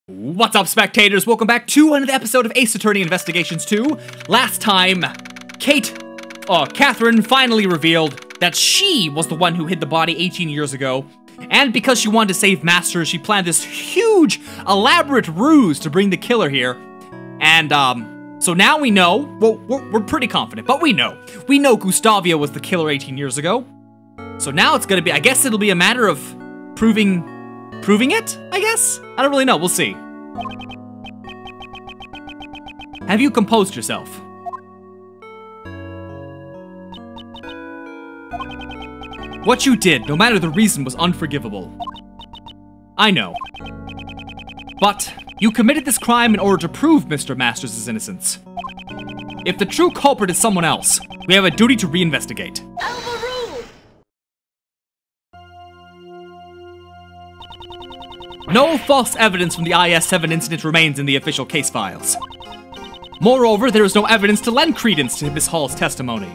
What's up, spectators? Welcome back to another episode of Ace Attorney Investigations 2. Last time, Catherine finally revealed that she was the one who hid the body 18 years ago. And because she wanted to save Master, she planned this huge, elaborate ruse to bring the killer here. And, so now we know, well, we're pretty confident, but we know. We know Gustavia was the killer 18 years ago. So now it's gonna be, I guess it'll be a matter of proving it, I guess? I don't really know, we'll see. Have you composed yourself? What you did, no matter the reason, was unforgivable. I know. But you committed this crime in order to prove Mr. Masters' innocence. If the true culprit is someone else, we have a duty to reinvestigate. No false evidence from the IS-7 incident remains in the official case files. Moreover, there is no evidence to lend credence to Miss Hall's testimony.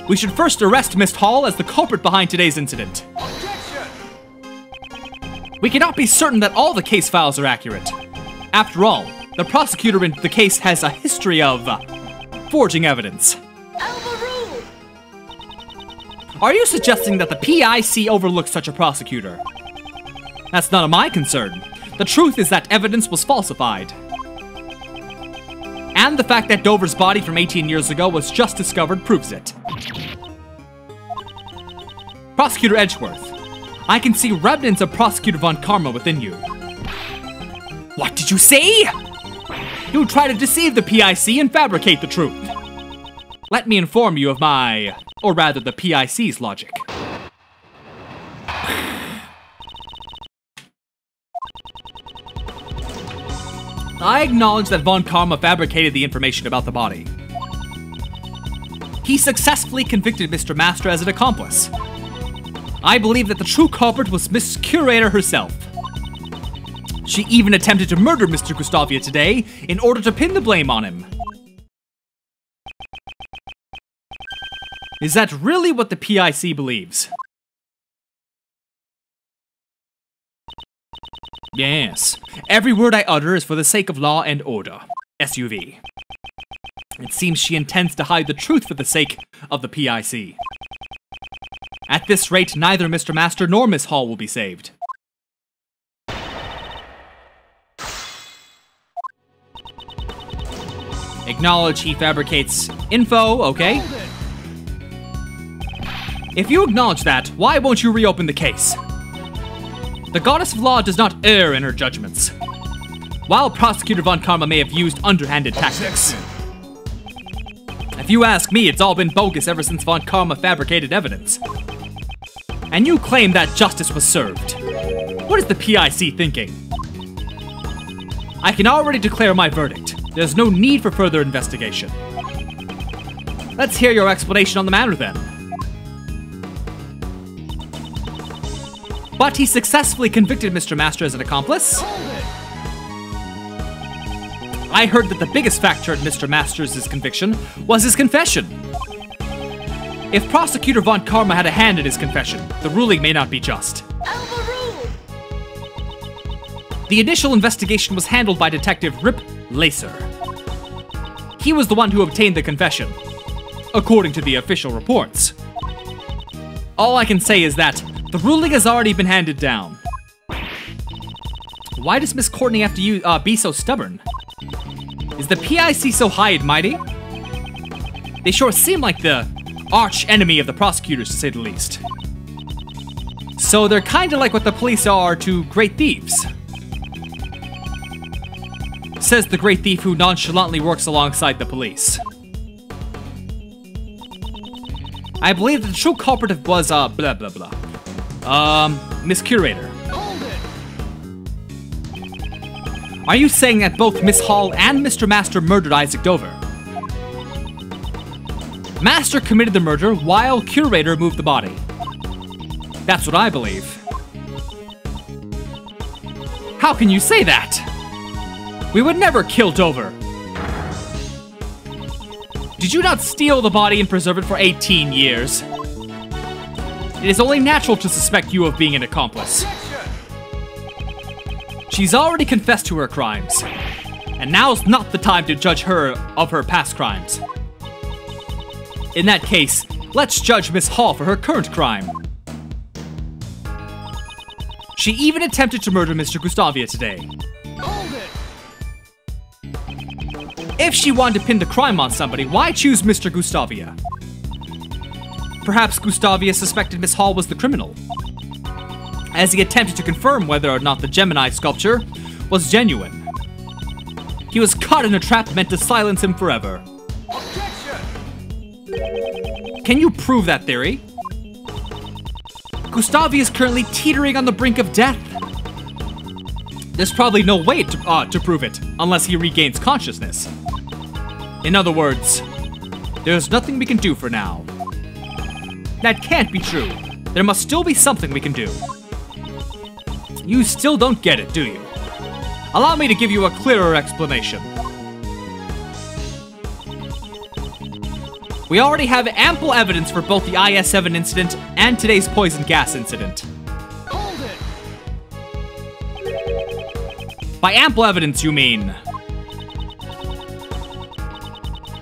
We should first arrest Miss Hall as the culprit behind today's incident. Objection! We cannot be certain that all the case files are accurate. After all, the prosecutor in the case has a history of forging evidence. Are you suggesting that the PIC overlooks such a prosecutor? That's none of my concern. The truth is that evidence was falsified. And the fact that Dover's body from 18 years ago was just discovered proves it. Prosecutor Edgeworth, I can see remnants of Prosecutor Von Karma within you. What did you say? You try to deceive the PIC and fabricate the truth. Let me inform you of my, or rather the PIC's logic. I acknowledge that Von Karma fabricated the information about the body. He successfully convicted Mr. Master as an accomplice. I believe that the true culprit was Miss Curator herself. She even attempted to murder Mr. Gustavia today in order to pin the blame on him. Is that really what the PIC believes? Yes. Every word I utter is for the sake of law and order. SUV. It seems she intends to hide the truth for the sake of the PIC. At this rate, neither Mr. Master nor Miss Hall will be saved. Acknowledge he fabricates info, okay? If you acknowledge that, why won't you reopen the case? The Goddess of Law does not err in her judgments. While Prosecutor Von Karma may have used underhanded tactics. If you ask me, it's all been bogus ever since Von Karma fabricated evidence. And you claim that justice was served. What is the PIC thinking? I can already declare my verdict. There's no need for further investigation. Let's hear your explanation on the matter then. But he successfully convicted Mr. Master as an accomplice. I heard that the biggest factor in Mr. Masters' conviction was his confession. If Prosecutor Von Karma had a hand in his confession, the ruling may not be just. The initial investigation was handled by Detective Rip Lacer. He was the one who obtained the confession, according to the official reports. All I can say is that the ruling has already been handed down. Why does Miss Courtney have to be so stubborn? Is the PIC so high and mighty? They sure seem like the arch enemy of the prosecutors, to say the least. So they're kinda like what the police are to great thieves. Says the great thief who nonchalantly works alongside the police. I believe that the true culprit was, blah blah blah. Miss Curator. Are you saying that both Miss Hall and Mr. Master murdered Isaac Dover? Master committed the murder while Curator moved the body. That's what I believe. How can you say that? We would never kill Dover. Did you not steal the body and preserve it for 18 years? It is only natural to suspect you of being an accomplice. She's already confessed to her crimes, and now's not the time to judge her of her past crimes. In that case, let's judge Miss Hall for her current crime. She even attempted to murder Mr. Gustavia today. Hold it! If she wanted to pin the crime on somebody, why choose Mr. Gustavia? Perhaps Gustavia suspected Miss Hall was the criminal, as he attempted to confirm whether or not the Gemini sculpture was genuine. He was caught in a trap meant to silence him forever. Objection! Can you prove that theory? Gustavia is currently teetering on the brink of death. There's probably no way to prove it, unless he regains consciousness. In other words, there's nothing we can do for now. That can't be true. There must still be something we can do. You still don't get it, do you? Allow me to give you a clearer explanation. We already have ample evidence for both the IS-7 incident and today's poison gas incident. Hold it! By ample evidence, you mean?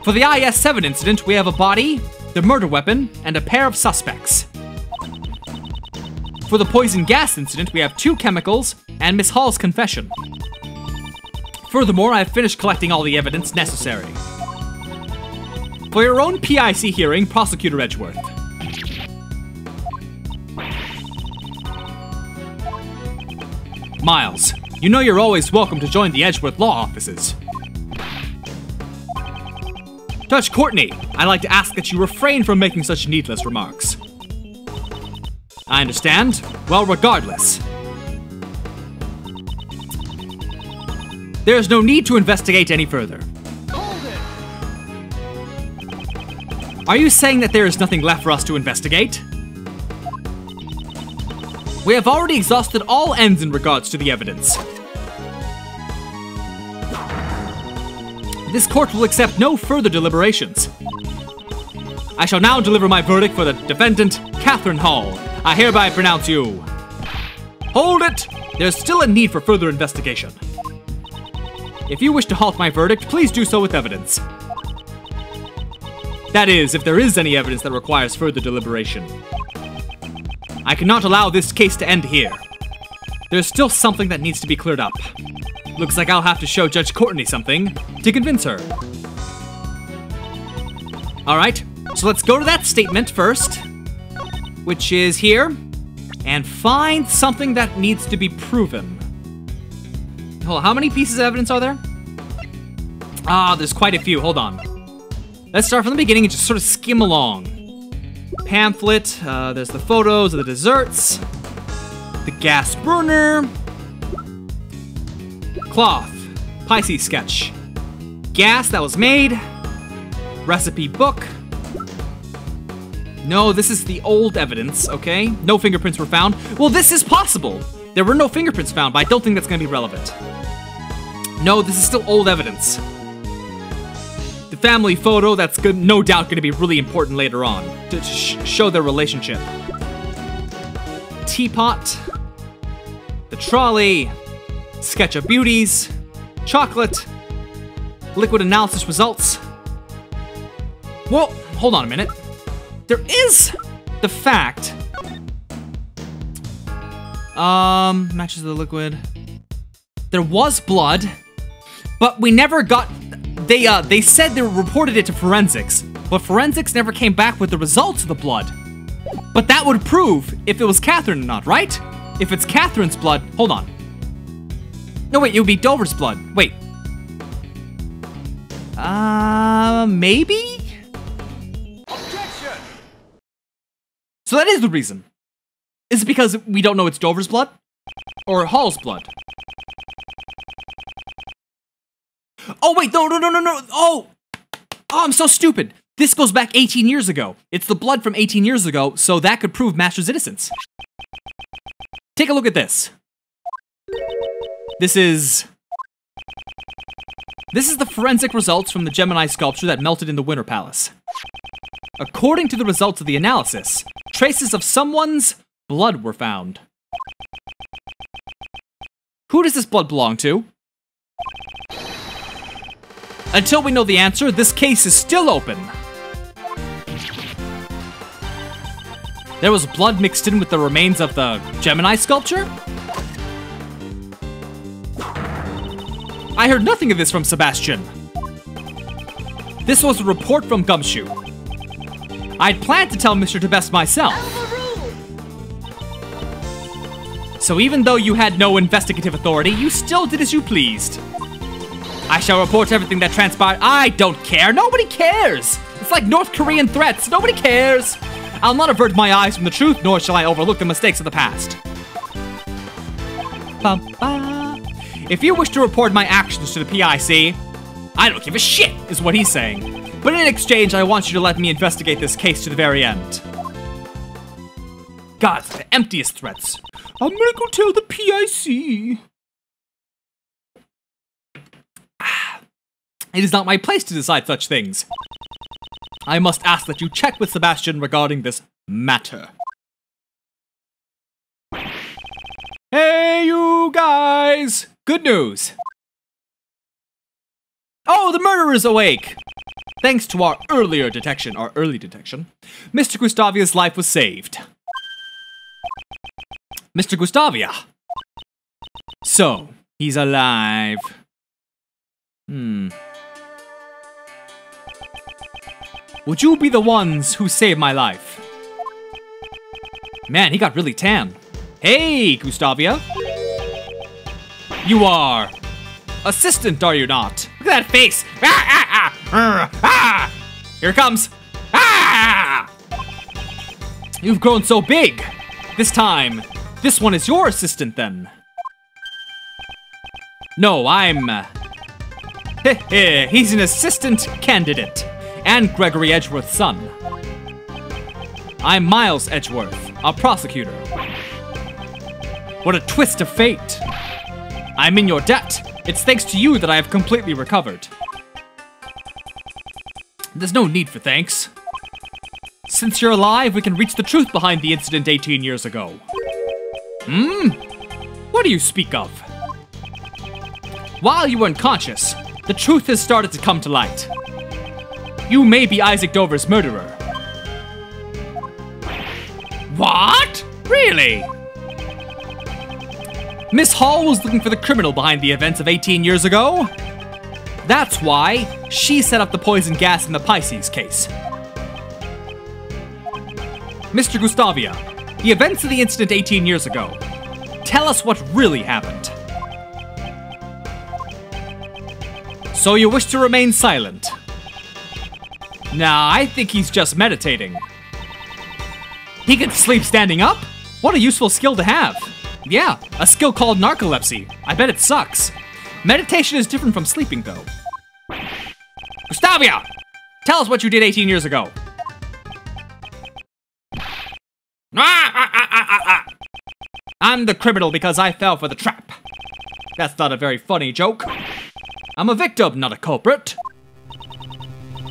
For the IS-7 incident, we have a body, the murder weapon, and a pair of suspects. For the poison gas incident, we have 2 chemicals and Miss Hall's confession. Furthermore, I've finished collecting all the evidence necessary. For your own PIC hearing, Prosecutor Edgeworth. Miles, you know you're always welcome to join the Edgeworth law offices. Judge Courtney, I'd like to ask that you refrain from making such needless remarks. I understand. Well, regardless. There's no need to investigate any further. Hold it! Are you saying that there is nothing left for us to investigate? We have already exhausted all ends in regards to the evidence. This court will accept no further deliberations. I shall now deliver my verdict for the defendant, Catherine Hall. I hereby pronounce you. Hold it! There's still a need for further investigation. If you wish to halt my verdict, please do so with evidence. That is, if there is any evidence that requires further deliberation. I cannot allow this case to end here. There's still something that needs to be cleared up. Looks like I'll have to show Judge Courtney something to convince her. Alright, so let's go to that statement first, which is here, and find something that needs to be proven. Hold on, how many pieces of evidence are there? There's quite a few, hold on. Let's start from the beginning and just sort of skim along. Pamphlet, there's the photos of the desserts, the gas burner, cloth, Pisces sketch, gas that was made, recipe book. No, this is the old evidence, okay? No fingerprints were found. Well, this is possible. There were no fingerprints found, but I don't think that's gonna be relevant. No, this is still old evidence. The family photo, that's good, no doubt gonna be really important later on to show their relationship. Teapot, the trolley, sketch of beauties, chocolate, liquid analysis results. Well, hold on a minute. There is the fact. Matches the liquid. There was blood, but we never got. They said they reported it to forensics, but forensics never came back with the results of the blood. But that would prove if it was Catherine or not, right? If it's Catherine's blood, hold on. No, wait, it would be Dover's blood. Wait. Maybe? Objection! So that is the reason. Is it because we don't know it's Dover's blood? Or Hall's blood? Oh, wait, no. Oh, I'm so stupid. This goes back 18 years ago. It's the blood from 18 years ago, so that could prove Master's innocence. Take a look at this. This is the forensic results from the Gemini sculpture that melted in the Winter Palace. According to the results of the analysis, traces of someone's blood were found. Who does this blood belong to? Until we know the answer, this case is still open. There was blood mixed in with the remains of the Gemini sculpture? I heard nothing of this from Sebastian. This was a report from Gumshoe. I'd planned to tell Mr. DeBest myself. So even though you had no investigative authority, you still did as you pleased. I shall report everything that transpired. I don't care. Nobody cares. It's like North Korean threats. Nobody cares. I'll not avert my eyes from the truth, nor shall I overlook the mistakes of the past. Ba-ba. If you wish to report my actions to the PIC, I don't give a shit, is what he's saying. But in exchange, I want you to let me investigate this case to the very end. God, it's the emptiest threats. I'm gonna go tell the PIC. It is not my place to decide such things. I must ask that you check with Sebastian regarding this matter. Hey, you guys! Good news! Oh, the murderer's awake! Thanks to our early detection, Mr. Gustavia's life was saved. Mr. Gustavia! So, he's alive. Would you be the ones who saved my life? Man, he got really tan. Hey, Gustavia. You are assistant, are you not? Look at that face. Here it comes. You've grown so big. This time, this one is your assistant then. No, I'm... he's an assistant candidate. And Gregory Edgeworth's son. I'm Miles Edgeworth, a prosecutor. What a twist of fate. I'm in your debt. It's thanks to you that I have completely recovered. There's no need for thanks. Since you're alive, we can reach the truth behind the incident 18 years ago. What do you speak of? While you were unconscious, the truth has started to come to light. You may be Isaac Dover's murderer. What? Really? Miss Hall was looking for the criminal behind the events of 18 years ago. That's why she set up the poison gas in the Pisces case. Mr. Gustavia, the events of the incident 18 years ago. Tell us what really happened. So you wish to remain silent? Nah, I think he's just meditating. He can sleep standing up? What a useful skill to have. Yeah, a skill called narcolepsy. I bet it sucks. Meditation is different from sleeping, though. Gustavia! Tell us what you did 18 years ago. I'm the criminal because I fell for the trap. That's not a very funny joke. I'm a victim, not a culprit.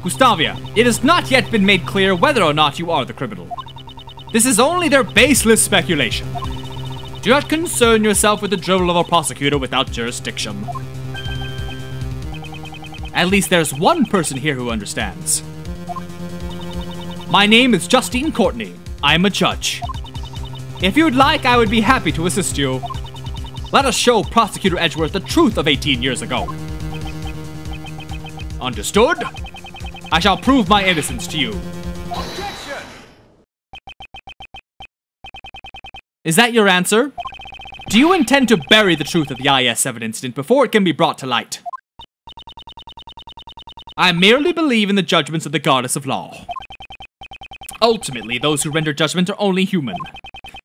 Gustavia, it has not yet been made clear whether or not you are the criminal. This is only their baseless speculation. Do not concern yourself with the drivel of a prosecutor without jurisdiction. At least there's one person here who understands. My name is Justine Courtney. I'm a judge. If you'd like, I would be happy to assist you. Let us show Prosecutor Edgeworth the truth of 18 years ago. Understood? I shall prove my innocence to you. Objection! Is that your answer? Do you intend to bury the truth of the IS-7 incident before it can be brought to light? I merely believe in the judgments of the goddess of law. Ultimately, those who render judgment are only human.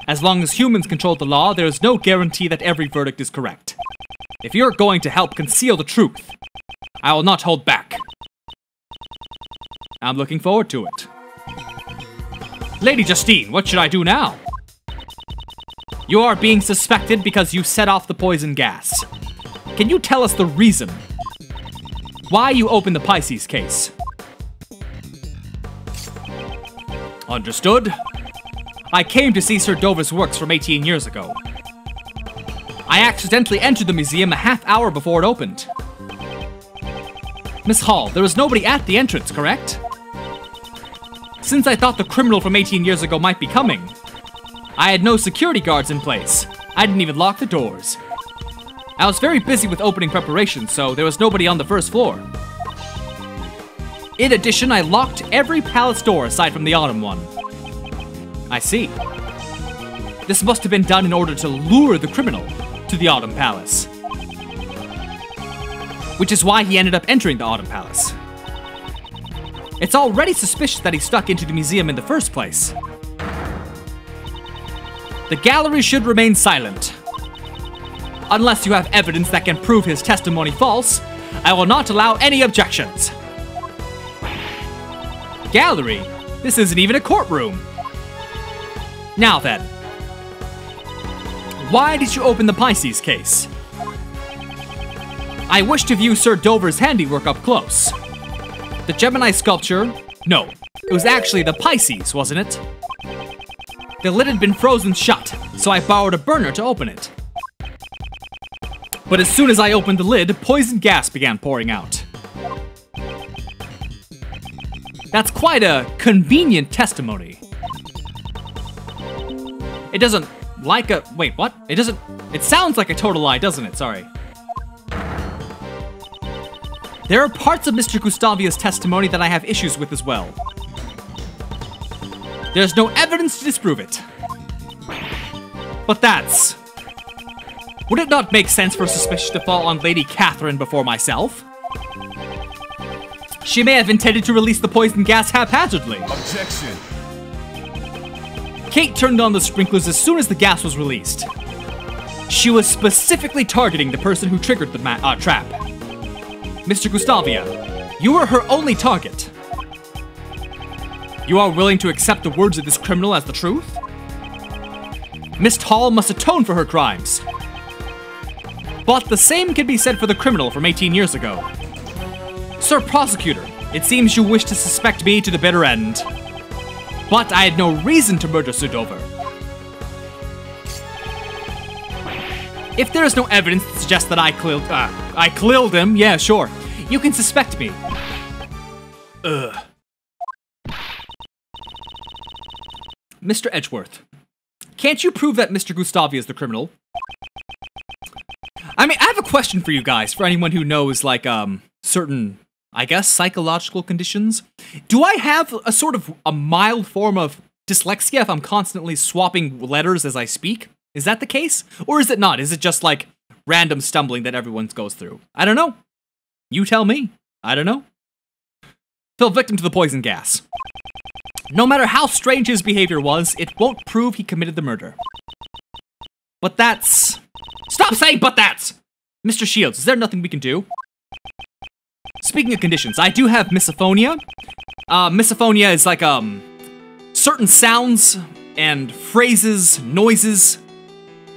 As long as humans control the law, there is no guarantee that every verdict is correct. If you're going to help conceal the truth, I will not hold back. I'm looking forward to it. Lady Justine, what should I do now? You are being suspected because you set off the poison gas. Can you tell us the reason? Why you opened the Pisces case? Understood. I came to see Sir Dover's works from 18 years ago. I accidentally entered the museum a half hour before it opened. Miss Hall, there was nobody at the entrance, correct? Since I thought the criminal from 18 years ago might be coming, I had no security guards in place. I didn't even lock the doors. I was very busy with opening preparations, so there was nobody on the first floor. In addition, I locked every palace door aside from the autumn one. I see. This must have been done in order to lure the criminal to the Autumn Palace. Which is why he ended up entering the Autumn Palace. It's already suspicious that he stuck into the museum in the first place. The gallery should remain silent. Unless you have evidence that can prove his testimony false, I will not allow any objections. Gallery? This isn't even a courtroom. Now then, why did you open the Pisces case? I wish to view Sir Dover's handiwork up close. The Gemini sculpture? No, it was actually the Pisces, wasn't it? The lid had been frozen shut, so I borrowed a burner to open it. But as soon as I opened the lid, poison gas began pouring out. That's quite a convenient testimony. It doesn't like a... Wait, what? It doesn't... It sounds like a total lie, doesn't it? Sorry. There are parts of Mr. Gustavia's testimony that I have issues with as well. There's no evidence to disprove it. But that's... Would it not make sense for suspicion to fall on Lady Catherine before myself? She may have intended to release the poison gas haphazardly. Objection. Kate turned on the sprinklers as soon as the gas was released. She was specifically targeting the person who triggered the trap. Mr. Gustavia, you were her only target. You are willing to accept the words of this criminal as the truth? Miss Hall must atone for her crimes. But the same can be said for the criminal from 18 years ago. Sir Prosecutor, it seems you wish to suspect me to the bitter end. But I had no reason to murder Sir Dover. If there is no evidence to suggest that I killed him, yeah, sure. You can suspect me. Mr. Edgeworth, can't you prove that Mr. Gustavia is the criminal? I mean, I have a question for you guys, for anyone who knows, like, certain, I guess, psychological conditions. Do I have a sort of a mild form of dyslexia if I'm constantly swapping letters as I speak? Is that the case? Or is it not? Is it just, like, random stumbling that everyone goes through? I don't know. You tell me. I don't know. Fell victim to the poison gas. No matter how strange his behavior was, it won't prove he committed the murder. But that's... Stop saying but that's! Mr. Shields, is there nothing we can do? Speaking of conditions, I do have misophonia. Misophonia is like, certain sounds and phrases, noises,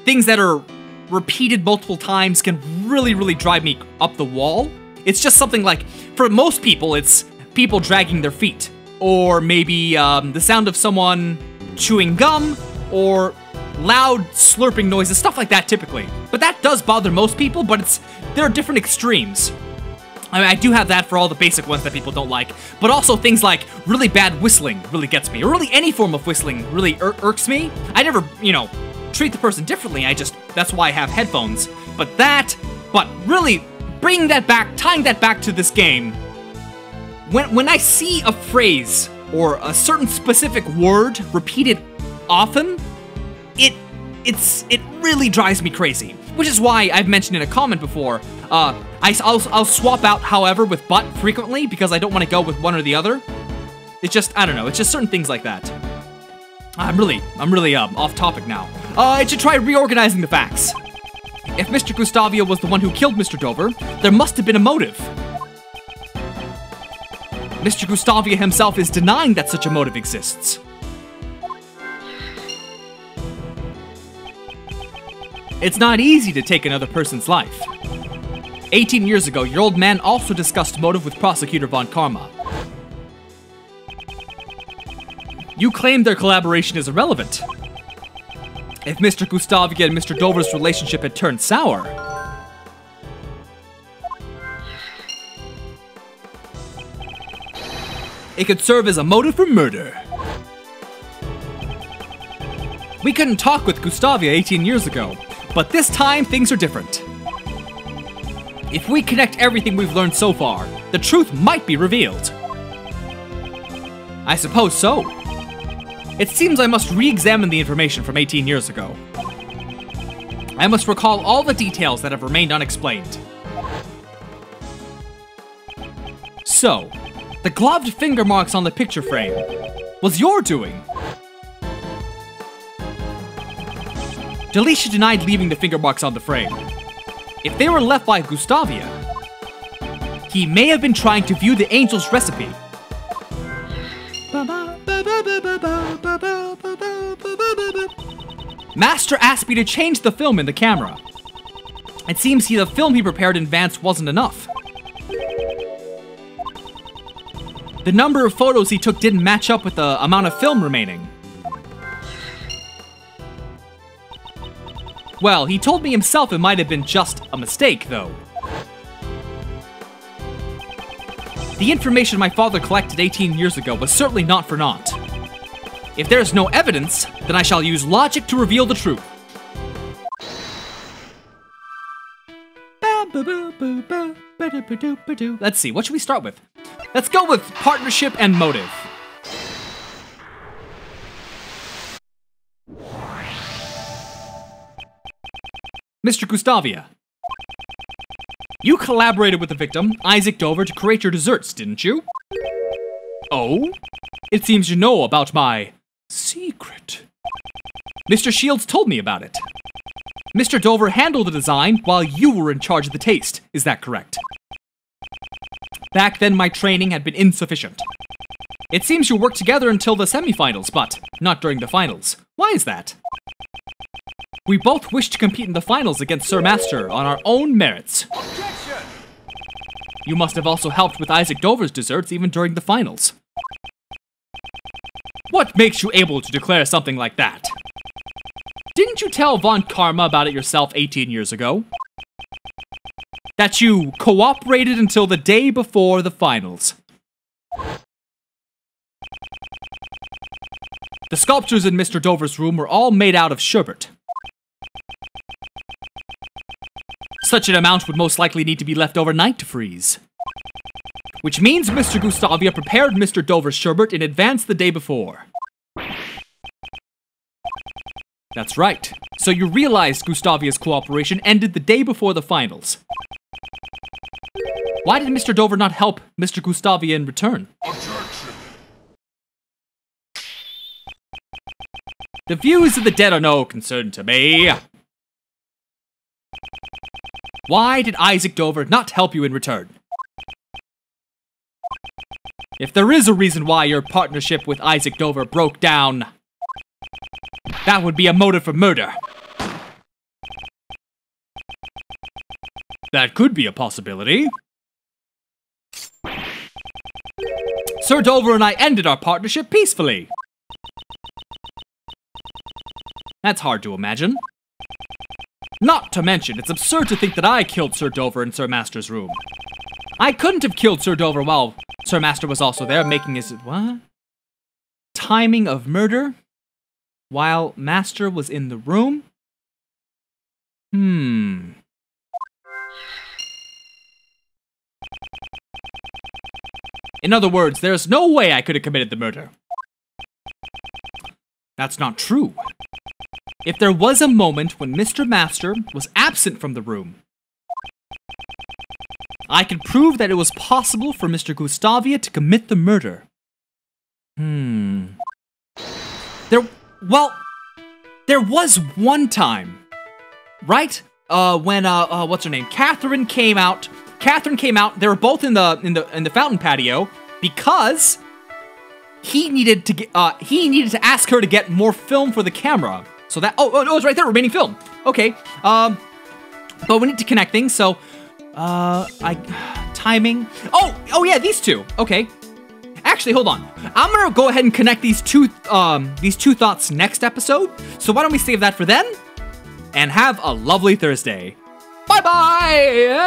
things that are repeated multiple times can really, really drive me up the wall. It's just something like, for most people, it's people dragging their feet. Or maybe, the sound of someone chewing gum, or loud slurping noises, stuff like that typically. But that does bother most people, but there are different extremes. I mean, I do have that for all the basic ones that people don't like, but also things like really bad whistling really gets me, or really any form of whistling really irks me. I never, you know, treat the person differently, that's why I have headphones. But really, bringing that back, tying that back to this game, when I see a phrase, or a certain specific word repeated often, it really drives me crazy. Which is why I've mentioned in a comment before, I'll swap out however with but frequently because I don't want to go with one or the other. It's just, I don't know, it's just certain things like that. I'm really off topic now. I should try reorganizing the facts. If Mr. Gustavia was the one who killed Mr. Dover, there must have been a motive. Mr. Gustavia himself is denying that such a motive exists. It's not easy to take another person's life. 18 years ago, your old man also discussed motive with Prosecutor Von Karma. You claim their collaboration is irrelevant. If Mr. Gustavia and Mr. Dover's relationship had turned sour, it could serve as a motive for murder. We couldn't talk with Gustavia 18 years ago, but this time things are different. If we connect everything we've learned so far, the truth might be revealed. I suppose so. It seems I must re-examine the information from 18 years ago. I must recall all the details that have remained unexplained. So, the gloved finger marks on the picture frame was your doing. Delisha denied leaving the finger marks on the frame. If they were left by Gustavia, he may have been trying to view the angel's recipe. Master asked me to change the film in the camera. It seems the film he prepared in advance wasn't enough. The number of photos he took didn't match up with the amount of film remaining. Well, he told me himself it might have been just a mistake, though. The information my father collected 18 years ago was certainly not for naught. If there's no evidence, then I shall use logic to reveal the truth. Let's see, what should we start with? Let's go with partnership and motive. Mr. Gustavia, you collaborated with the victim, Isaac Dover, to create your desserts, didn't you? Oh? It seems you know about my secret. Mr. Shields told me about it. Mr. Dover handled the design while you were in charge of the taste, is that correct? Back then my training had been insufficient. It seems you worked together until the semifinals, but not during the finals. Why is that? We both wish to compete in the finals against Sir Master on our own merits. Objection! You must have also helped with Isaac Dover's desserts even during the finals. What makes you able to declare something like that? Didn't you tell Von Karma about it yourself 18 years ago? That you cooperated until the day before the finals. The sculptures in Mr. Dover's room were all made out of sherbet. Such an amount would most likely need to be left overnight to freeze. Which means Mr. Gustavia prepared Mr. Dover's sherbet in advance the day before. That's right. So you realized Gustavia's cooperation ended the day before the finals. Why did Mr. Dover not help Mr. Gustavia in return? Objection! The views of the dead are no concern to me. Why did Isaac Dover not help you in return? If there is a reason why your partnership with Isaac Dover broke down, that would be a motive for murder. That could be a possibility. Sir Dover and I ended our partnership peacefully. That's hard to imagine. Not to mention, it's absurd to think that I killed Sir Dover in Sir Master's room. I couldn't have killed Sir Dover while Sir Master was also there making his... what? Timing of murder? While Master was in the room? In other words, there's no way I could have committed the murder. That's not true. If there was a moment when Mr. Master was absent from the room, I can prove that it was possible for Mr. Gustavia to commit the murder. There was one time, right? When what's her name? Catherine came out. They were both in the fountain patio because he needed to ask her to get more film for the camera. So that it's right there, remaining film. Okay. But we need to connect things. So timing. Oh yeah, these two. Okay. actually, hold on. I'm gonna go ahead and connect these two thoughts next episode. So why don't we save that for then? And have a lovely Thursday. Bye-bye!